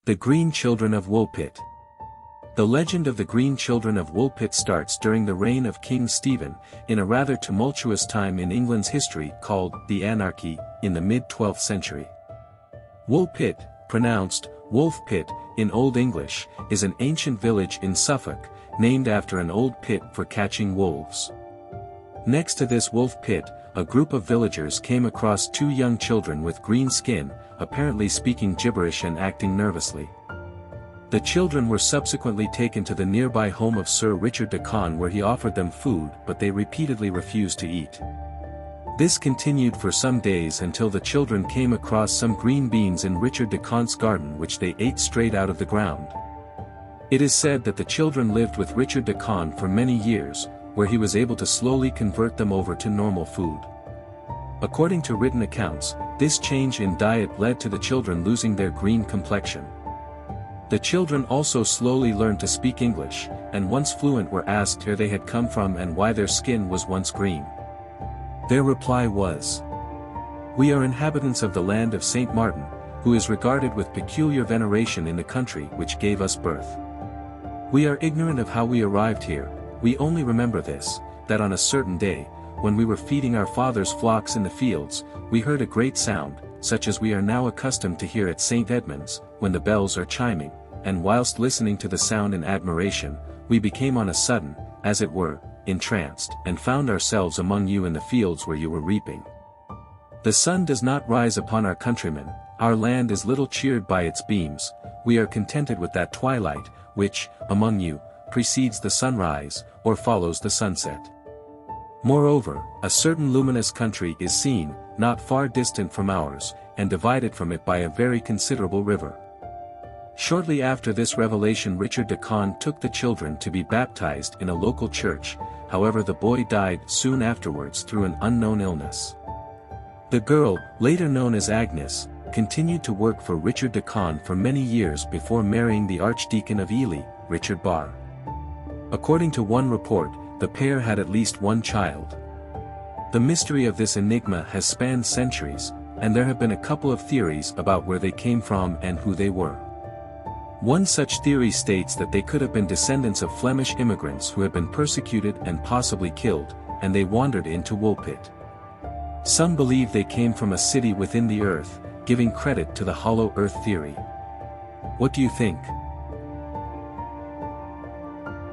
The Green Children of Woolpit. The legend of the Green Children of Woolpit starts during the reign of King Stephen, in a rather tumultuous time in England's history called the Anarchy, in the mid-12th century. Woolpit, pronounced Wolf-Pit in Old English, is an ancient village in Suffolk, named after an old pit for catching wolves. Next to this wolf pit, a group of villagers came across two young children with green skin, apparently speaking gibberish and acting nervously. The children were subsequently taken to the nearby home of Sir Richard de Conn, where he offered them food, but they repeatedly refused to eat. This continued for some days until the children came across some green beans in Richard de Conn's garden, which they ate straight out of the ground. It is said that the children lived with Richard de Conn for many years, where he was able to slowly convert them over to normal food. According to written accounts, this change in diet led to the children losing their green complexion. The children also slowly learned to speak English, and once fluent were asked where they had come from and why their skin was once green. Their reply was, "We are inhabitants of the land of Saint Martin, who is regarded with peculiar veneration in the country which gave us birth. We are ignorant of how we arrived here. We only remember this, that on a certain day, when we were feeding our father's flocks in the fields, we heard a great sound, such as we are now accustomed to hear at St. Edmund's, when the bells are chiming, and whilst listening to the sound in admiration, we became on a sudden, as it were, entranced, and found ourselves among you in the fields where you were reaping. The sun does not rise upon our countrymen, our land is little cheered by its beams, we are contented with that twilight, which, among you, precedes the sunrise, or follows the sunset. Moreover, a certain luminous country is seen, not far distant from ours, and divided from it by a very considerable river." Shortly after this revelation, Richard de Conn took the children to be baptized in a local church, however the boy died soon afterwards through an unknown illness. The girl, later known as Agnes, continued to work for Richard de Conn for many years before marrying the Archdeacon of Ely, Richard Barr. According to one report, the pair had at least one child. The mystery of this enigma has spanned centuries, and there have been a couple of theories about where they came from and who they were. One such theory states that they could have been descendants of Flemish immigrants who had been persecuted and possibly killed, and they wandered into Woolpit. Some believe they came from a city within the earth, giving credit to the hollow earth theory. What do you think?